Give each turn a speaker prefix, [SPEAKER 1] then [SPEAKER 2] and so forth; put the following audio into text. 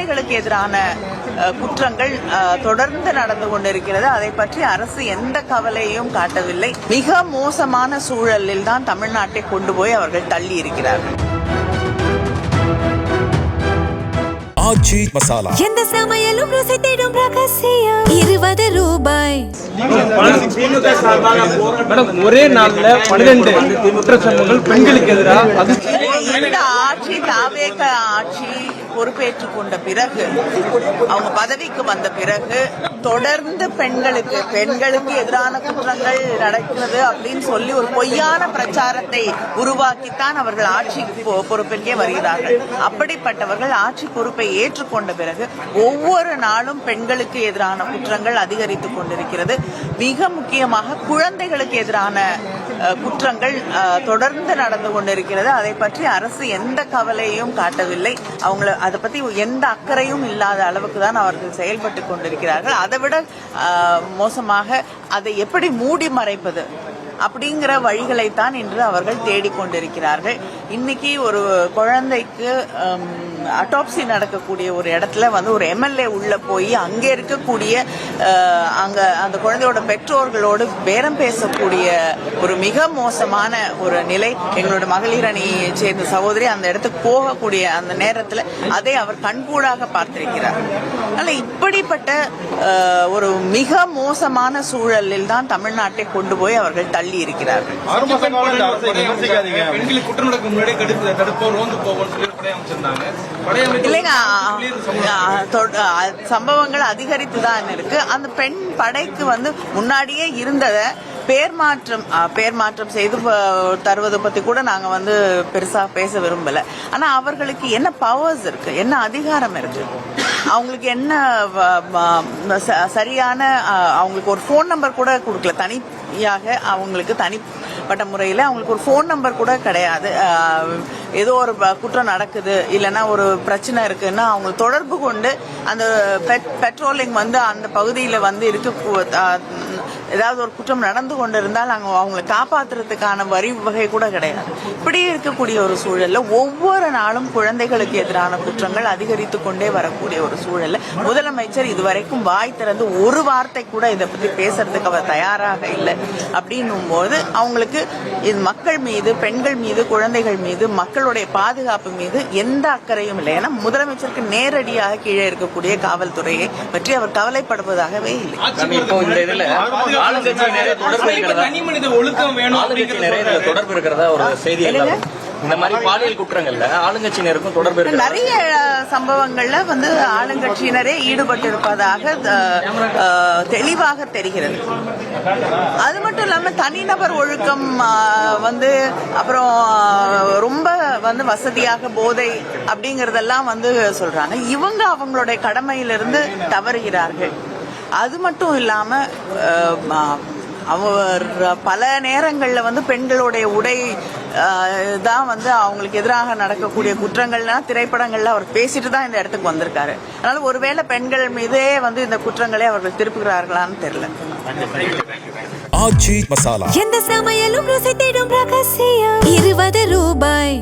[SPEAKER 1] குழந்தைகளுக்கு எதிரான குற்றங்கள் தொடர்ந்து நடந்து கொண்டிருக்கிறது. அதை பற்றி அரசு எந்த கவலையும் காட்டவில்லை. மிக மோசமான சூழலில் தான் தமிழ்நாட்டை கொண்டு போய் அவர்கள் தள்ளி இருக்கிறார்கள்.
[SPEAKER 2] ஆச்சி மசாலா
[SPEAKER 3] எந்த சமையலும் ருசி தேடும் ரகசியம் 20 ரூபாய்.
[SPEAKER 4] மேடம், ஒரே நாள்ல 12 குற்றச்சம்பவங்கள் பெண்களுக்கு எதிராக.
[SPEAKER 1] இந்த ஆட்சி தாவேக ஆட்சி பொறுப்பேற்றுக் கொண்ட பிறகு, அவங்க பதவிக்கு வந்த பிறகு தொடர்ந்து பெண்களுக்கு எதிரான குற்றங்கள் நடக்கிறது அப்படின்னு சொல்லி ஒரு பொய்யான பிரச்சாரத்தை உருவாக்கித்தான் அவர்கள் ஆட்சி பொறுப்பிற்கே வருகிறார்கள். அப்படிப்பட்டவர்கள் ஆட்சி பொறுப்பை ஏற்றுக்கொண்ட பிறகு ஒவ்வொரு நாளும் பெண்களுக்கு எதிரான குற்றங்கள் அதிகரித்துக் கொண்டிருக்கிறது. மிக முக்கியமாக குழந்தைகளுக்கு எதிரான குற்றங்கள் தொடர்ந்து நடந்து கொண்டிருக்கிறது. அதை பற்றி அரசு எந்த கவலையும் காட்டவில்லை. அதை பத்தி எந்த அக்கறையும் இல்லாத அளவுக்கு தான் அவர்கள் செயல்பட்டு கொண்டிருக்கிறார்கள். அதை விட மோசமாக அதை எப்படி மூடி மறைப்பது அப்படிங்கிற வழிகளைத்தான் இன்று அவர்கள் தேடிக்கொண்டிருக்கிறார்கள். இன்னைக்கு ஒரு குழந்தைக்கு அட்டாப்சி நடக்கக்கூடிய ஒரு இடத்துல ஒரு எம்எல்ஏ உள்ள போய் அங்கே இருக்கக்கூடிய அந்த குழந்தையோட பெற்றோர்களோடு பேரம் பேசக்கூடிய ஒரு மிக மோசமான ஒரு நிலை. எங்களோட மகளிர் அணியை சேர்ந்த சகோதரி அந்த இடத்துக்கு போகக்கூடிய அந்த நேரத்தில் அதை அவர் கண்கூடாக பார்த்திருக்கிறார். அதனால இப்படிப்பட்ட ஒரு மிக மோசமான சூழலில் தான் தமிழ்நாட்டை கொண்டு போய் அவர்கள் தள்ளி இருக்கிறார்கள். இல்லைங்க, சம்பவங்கள் அதிகரித்து தான் இருக்கு. அந்த பெண் படைக்கு முன்னாடியே இருந்ததை பேர் மாற்றம் செய்து தருவதை பத்தி கூட நாங்க பெருசா பேச விரும்பல. ஆனா அவர்களுக்கு என்ன பவர்ஸ் இருக்கு, என்ன அதிகாரம் இருக்கு, அவங்களுக்கு என்ன சரியான அவங்களுக்கு ஒரு போன் நம்பர் கூட கொடுக்கல. தனியாக அவங்களுக்கு தனிப்பட்ட முறையில் அவங்களுக்கு ஒரு போன் நம்பர் கூட கிடையாது. ஏதோ ஒரு குற்றம் நடக்குது இல்லைன்னா ஒரு பிரச்சனை இருக்குன்னா அவங்க தொடர்பு கொண்டு அந்த பெட்ரோலிங் அந்த பகுதியில் இருக்க ஏதாவது ஒரு குற்றம் நடந்து கொண்டு இருந்தால் அவங்களை காப்பாற்றுறதுக்கான வகை கூட கிடையாது. இப்படி இருக்கக்கூடிய ஒரு சூழல்ல ஒவ்வொரு நாளும் குழந்தைகளுக்கு எதிரான குற்றங்கள் அதிகரித்து கொண்டே வரக்கூடிய ஒரு சூழல்ல முதலமைச்சர் இதுவரைக்கும் வாய் திறந்து ஒரு வார்த்தை கூட இதை பத்தி பேசுறதுக்கு அவர் தயாராக இல்லை. அப்படின்னும் போது அவங்களுக்கு மக்கள் மீது, பெண்கள் மீது, குழந்தைகள் மீது, மக்களுடைய பாதுகாப்பு மீது எந்த அக்கறையும் இல்லை. ஏன்னா முதலமைச்சருக்கு நேரடியாக கீழே இருக்கக்கூடிய காவல்துறையை பற்றி அவர் கவலைப்படுவதாகவே இல்லை.
[SPEAKER 5] தொடர்பு இருக்கிறதா ஒரு செய்தி. இந்த மாதிரி பாலியல் குற்றங்கள்ல ஆளுங்கட்சியினருக்கும் தொடர்பு இருக்கு.
[SPEAKER 1] நிறைய சம்பவங்கள்ல ஆளுங்கட்சியினரே ஈடுபட்டு இருப்பதாக தெளிவாக தெரிகிறது. அது மட்டும் இல்லாம தனிநபர் ஒழுக்கம் அப்புறம் ரொம்ப வசதியாக போதை அப்படிங்கறதெல்லாம் சொல்றாங்க. இவங்க அவங்களுடைய கடமையிலிருந்து தவறுகிறார்கள். அது மட்டும் இல்லாம அவர் பல நேரங்கள்ல பெண்களுடைய உடை தான் அவங்களுக்கு எதிராக நடக்கக்கூடிய குற்றங்கள்லாம் திரைப்படங்கள்ல அவர் பேசிட்டு தான் இந்த இடத்துக்கு வந்திருக்காரு. அதனால ஒருவேளை பெண்கள் மீதே இந்த குற்றங்களை அவர்கள் திருப்புகிறார்களான்னு தெரியல.
[SPEAKER 2] ஆச்சி மசாலா
[SPEAKER 3] எந்த சமையலும் ருசி தேடும் ரகசியம் 20 ரூபாய்.